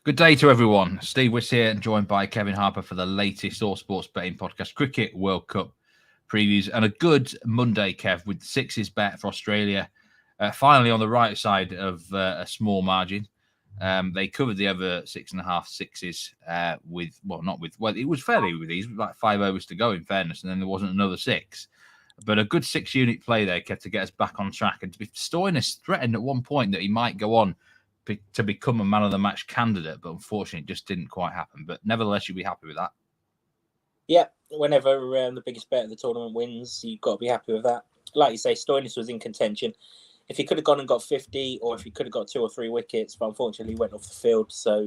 Good day to everyone. Steve Wyss here and joined by Kevin Harper for the latest All Sports Betting Podcast, Cricket World Cup previews, and a good Monday, Kev, with the sixes bet for Australia. Finally on the right side of a small margin. They covered the other 6.5 sixes it was fairly with these, like 5 overs to go in fairness, and then there wasn't another six. But a good 6-unit play there, Kev, to get us back on track. And to be Stoinis threatened at one point that he might go on to become a man of the match candidate, but unfortunately it just didn't quite happen. But nevertheless, you'll be happy with that. Yeah, whenever the biggest bet of the tournament wins, you've got to be happy with that. Like you say, Stoinis was in contention. If he could have gone and got 50, or if he could have got 2 or 3 wickets, but unfortunately he went off the field. So,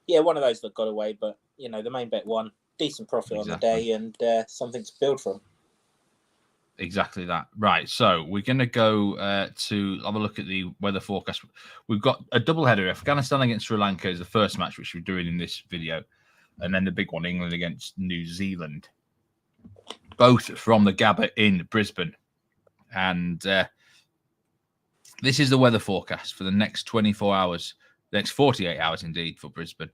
one of those that got away. But, the main bet won. Decent profit on the day and something to build from. Exactly that. Right, so we're going to go to have a look at the weather forecast. We've got a doubleheader. Afghanistan against Sri Lanka is the first match, which we're doing in this video. And then the big one, England against New Zealand. Both from the GABBA in Brisbane. And this is the weather forecast for the next 24 hours, the next 48 hours indeed for Brisbane.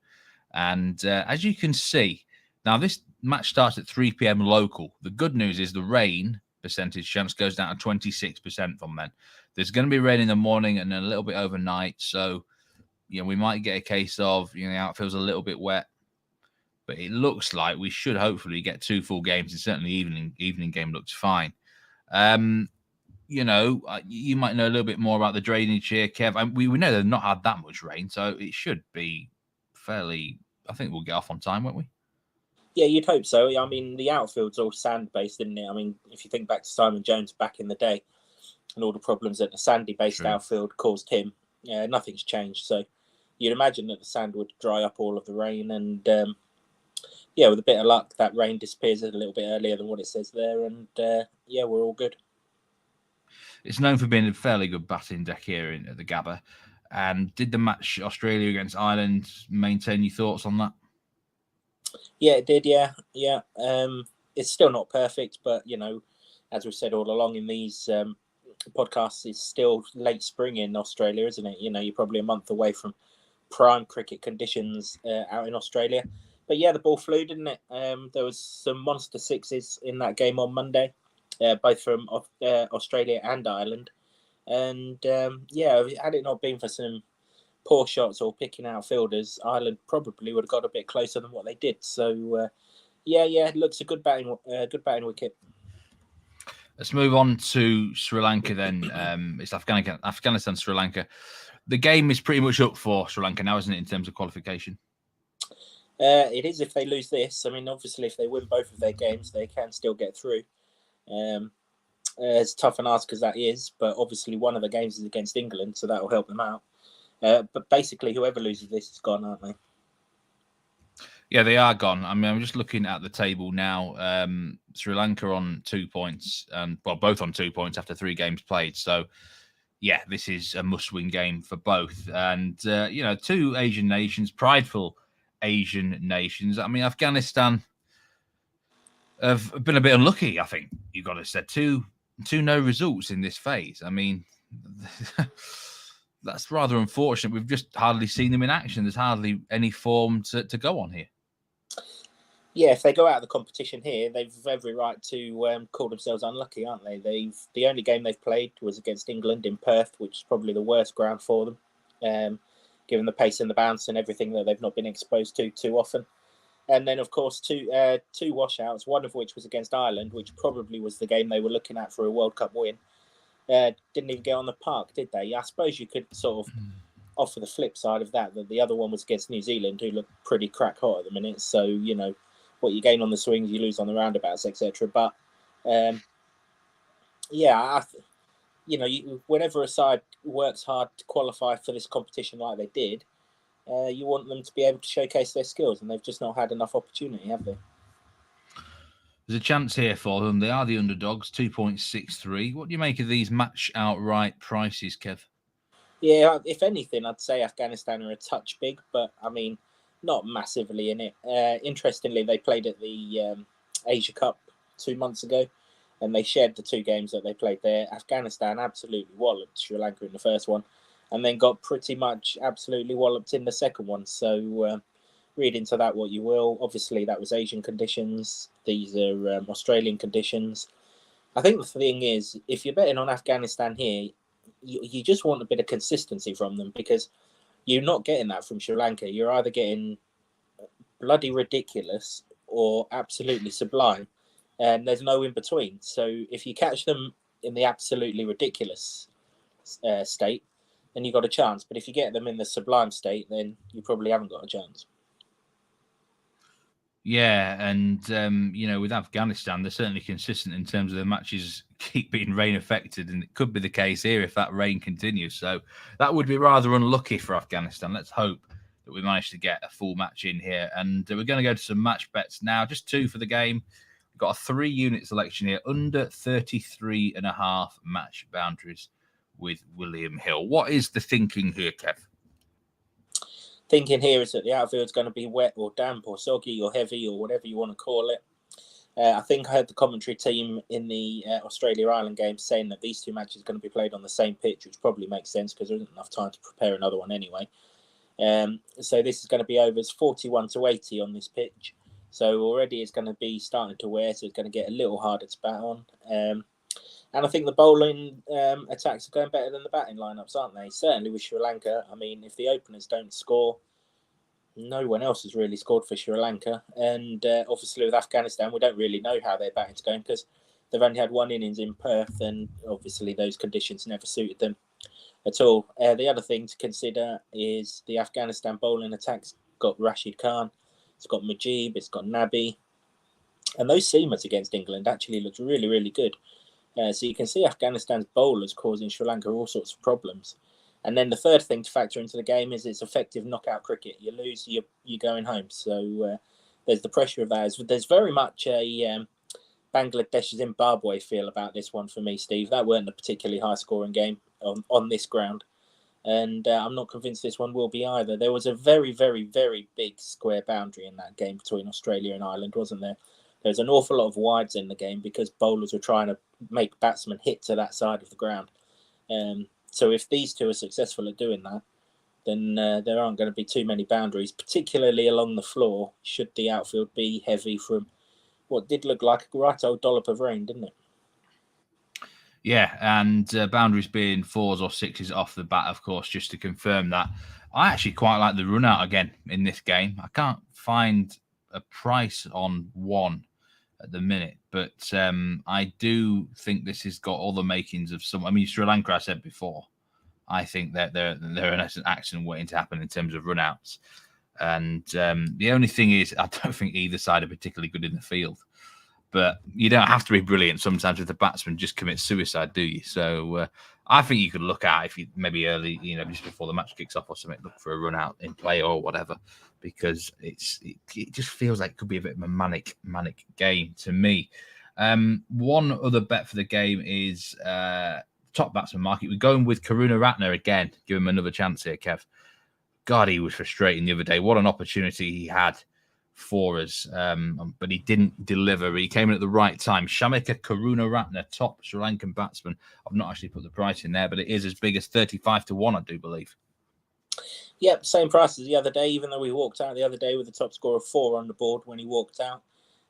And as you can see, now this match starts at 3 p.m. local. The good news is the rain percentage chance goes down to 26% from then. There's going to be rain in the morning and then a little bit overnight. So, we might get a case of, the outfield's a little bit wet. But it looks like we should hopefully get 2 full games. And certainly evening game looks fine. You might know a little bit more about the drainage here, Kev. We know they've not had that much rain. So it should be fairly, I think we'll get off on time, won't we? Yeah, you'd hope so. I mean, the outfield's all sand-based, isn't it? I mean, if you think back to Simon Jones back in the day and all the problems that the sandy-based outfield caused him, nothing's changed. So you'd imagine that the sand would dry up all of the rain. And, with a bit of luck, that rain disappears a little bit earlier than what it says there. And, we're all good. It's known for being a fairly good batting deck here at the GABBA. And did the match Australia against Ireland maintain your thoughts on that? Yeah, it did. Yeah. It's still not perfect, but as we've said all along in these podcasts, it's still late spring in Australia, isn't it? You're probably a month away from prime cricket conditions out in Australia. But yeah, the ball flew, didn't it? There was some monster sixes in that game on Monday, both from Australia and Ireland. And had it not been for some poor shots or picking out fielders, Ireland probably would have got a bit closer than what they did. So, it looks a good batting wicket. Let's move on to Sri Lanka then. It's Afghanistan, Sri Lanka. The game is pretty much up for Sri Lanka now, isn't it, in terms of qualification? It is if they lose this. I mean, obviously, if they win both of their games, they can still get through. As tough an ask as that is, but obviously one of the games is against England, so that will help them out. But basically, whoever loses this is gone, aren't they? Yeah, they are gone. I mean, I'm just looking at the table now. Sri Lanka on 2 points, and both on 2 points after 3 games played. So, yeah, this is a must-win game for both. And 2 Asian nations, prideful Asian nations. I mean, Afghanistan have been a bit unlucky. I think you've got to say 2 no results in this phase. I mean. That's rather unfortunate. We've just hardly seen them in action. There's hardly any form to go on here. Yeah, if they go out of the competition here, they've every right to call themselves unlucky, aren't they? The only game they've played was against England in Perth, which is probably the worst ground for them, given the pace and the bounce and everything that they've not been exposed to too often. And then, of course, two washouts, one of which was against Ireland, which probably was the game they were looking at for a World Cup win. Didn't even get on the park, did they? I suppose you could sort of offer the flip side of that the other one was against New Zealand, who look pretty crack hot at the minute. So, what you gain on the swings, you lose on the roundabouts, etc. But, whenever a side works hard to qualify for this competition like they did, you want them to be able to showcase their skills, and they've just not had enough opportunity, have they? There's a chance here for them. They are the underdogs, 2.63. What do you make of these match outright prices, Kev? Yeah, if anything, I'd say Afghanistan are a touch big, but I mean, not massively in it. Interestingly, they played at the Asia Cup 2 months ago, and they shared the 2 games that they played there. Afghanistan absolutely walloped Sri Lanka in the first one. and then got pretty much absolutely walloped in the second one. So read into that what you will. Obviously, that was Asian conditions. These are Australian conditions. I think the thing is, if you're betting on Afghanistan here, you just want a bit of consistency from them, because you're not getting that from Sri Lanka. You're either getting bloody ridiculous or absolutely sublime, and there's no in between. So if you catch them in the absolutely ridiculous state, then you've got a chance. But if you get them in the sublime state, then you probably haven't got a chance. Yeah, and with Afghanistan, they're certainly consistent in terms of the matches keep being rain affected, and it could be the case here if that rain continues. So that would be rather unlucky for Afghanistan. Let's hope that we manage to get a full match in here, and we're going to go to some match bets now. Just 2 for the game. We've got a 3-unit selection here, under 33.5 match boundaries with William Hill. What is the thinking here, Kev? Thinking here is that the outfield's going to be wet or damp or soggy or heavy or whatever you want to call it. I think I heard the commentary team in the Australia-Ireland game saying that these 2 matches are going to be played on the same pitch, which probably makes sense because there isn't enough time to prepare another one anyway. So this is going to be overs 41-80 on this pitch. So already it's going to be starting to wear, so it's going to get a little harder to bat on. And I think the bowling attacks are going better than the batting lineups, aren't they? Certainly with Sri Lanka. I mean, if the openers don't score, no one else has really scored for Sri Lanka. And obviously with Afghanistan, we don't really know how their batting's going because they've only had 1 innings in Perth, and obviously those conditions never suited them at all. The other thing to consider is the Afghanistan bowling attack's got Rashid Khan, it's got Majib, it's got Nabi. And those seamers against England actually looked really, really good. So you can see Afghanistan's bowlers causing Sri Lanka all sorts of problems. And then the third thing to factor into the game is it's effective knockout cricket. You lose, you're going home. So there's the pressure of that. There's very much a Bangladesh-Zimbabwe feel about this one for me, Steve. That weren't a particularly high-scoring game on this ground. And I'm not convinced this one will be either. There was a very, very, very big square boundary in that game between Australia and Ireland, wasn't there? There's an awful lot of wides in the game because bowlers were trying to make batsmen hit to that side of the ground. So if these 2 are successful at doing that, then there aren't going to be too many boundaries, particularly along the floor, should the outfield be heavy from what did look like a right old dollop of rain, didn't it? Yeah, and boundaries being 4s or 6s off the bat, of course, just to confirm that. I actually quite like the run out again in this game. I can't find a price on one at the minute, but I do think this has got all the makings of some. I mean, Sri Lanka, I said before, I think that they're an accident waiting to happen in terms of runouts. And the only thing is, I don't think either side are particularly good in the field. But you don't have to be brilliant sometimes if the batsman just commits suicide, do you? So I think you could look at, if you maybe early, just before the match kicks off or something, look for a run out in play or whatever, because it just feels like it could be a bit of a manic game to me. One other bet for the game is top batsman market. We're going with Karuna Ratner again. Give him another chance here, Kev. God, he was frustrating the other day. What an opportunity he had for us, but he didn't deliver. He came in at the right time. Shamika Karuna Ratner, top Sri Lankan batsman. I've not actually put the price in there, but it is as big as 35-1, I do believe. Yep, same price as the other day, even though we walked out the other day with a top score of 4 on the board when he walked out.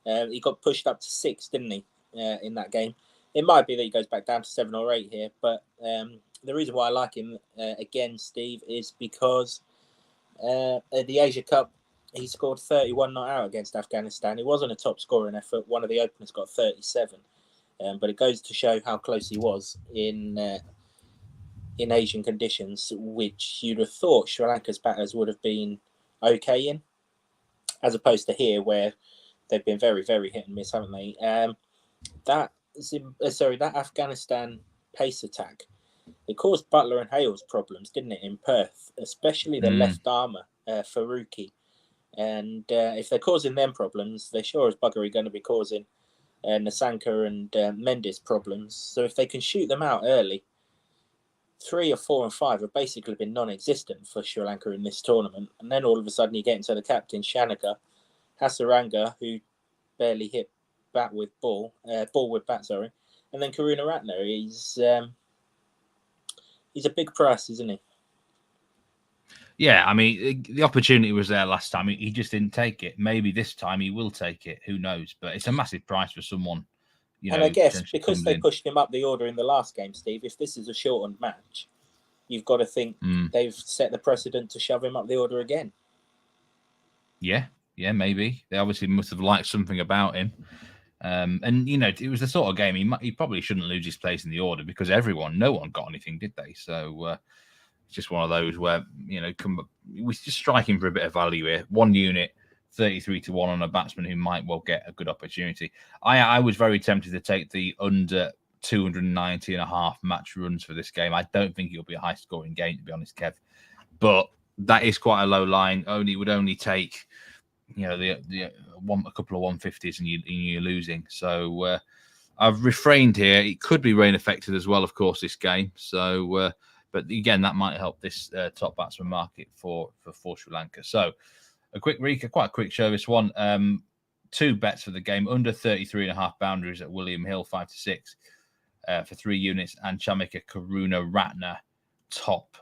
He got pushed up to 6, didn't he, in that game? It might be that he goes back down to 7 or 8 here, but the reason why I like him, again, Steve, is because at the Asia Cup, he scored 31 not out against Afghanistan. It wasn't a top scoring effort. One of the openers got 37. But it goes to show how close he was in Asian conditions, which you'd have thought Sri Lanka's batters would have been okay in, as opposed to here where they've been very, very hit and miss, haven't they? That Afghanistan pace attack, it caused Butler and Hales problems, didn't it, in Perth, especially the left armour, Faruqi. And if they're causing them problems, they're sure as buggery going to be causing Nasanka and Mendes problems. So if they can shoot them out early, 3 or 4 and 5 have basically been non-existent for Sri Lanka in this tournament. And then all of a sudden you get into the captain, Shanaka, Hasaranga, who barely hit ball with bat, and then Karuna Ratner. He's a big price, isn't he? Yeah, I mean, the opportunity was there last time. He just didn't take it. Maybe this time he will take it. Who knows? But it's a massive price for someone, And I who guess potentially because comes they in. pushed him up the order in the last game, Steve, if this is a shortened match, you've got to think they've set the precedent to shove him up the order again. Yeah, maybe. They obviously must have liked something about him. And, it was the sort of game he probably shouldn't lose his place in the order because no one got anything, did they? So it's just one of those where, we're just striking for a bit of value here. 1 unit, 33-1 on a batsman who might well get a good opportunity. I was very tempted to take the under 290.5 match runs for this game. I don't think it'll be a high scoring game, to be honest, Kev. But that is quite a low line. Would only take, a couple of 150s and you're losing. So I've refrained here. It could be rain affected as well, of course, this game. So, but again, that might help this top batsman market for Sri Lanka. So quite a quick show, this one. 2 bets for the game, under 33.5 boundaries at William Hill, 5-6 for 3 units, and Chamika Karunaratne, top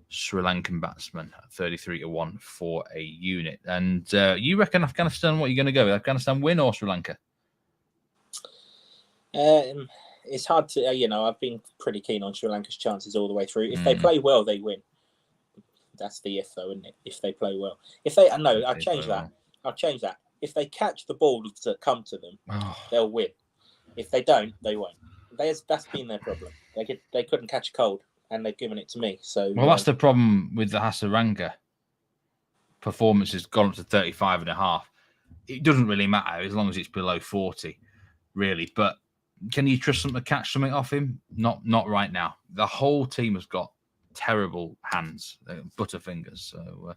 Sri Lankan batsman, 33-1 for a unit. And you reckon Afghanistan, what are you going to go with? Afghanistan win or Sri Lanka? It's hard to, I've been pretty keen on Sri Lanka's chances all the way through. If they play well, they win. That's the if, though, isn't it? If they play well. I'll change that. I'll change that. If they catch the balls that come to them, they'll win. If they don't, they won't. That's been their problem. They couldn't catch a cold, and they've given it to me. So that's the problem with the Hasaranga performance has gone up to 35.5. It doesn't really matter as long as it's below 40, really. But can you trust them to catch something off him? Not right now. The whole team has got terrible hands, butterfingers. So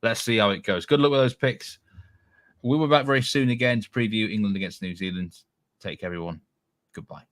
let's see how it goes. Good luck with those picks. We'll be back very soon again to preview England against New Zealand. Take care, everyone. Goodbye.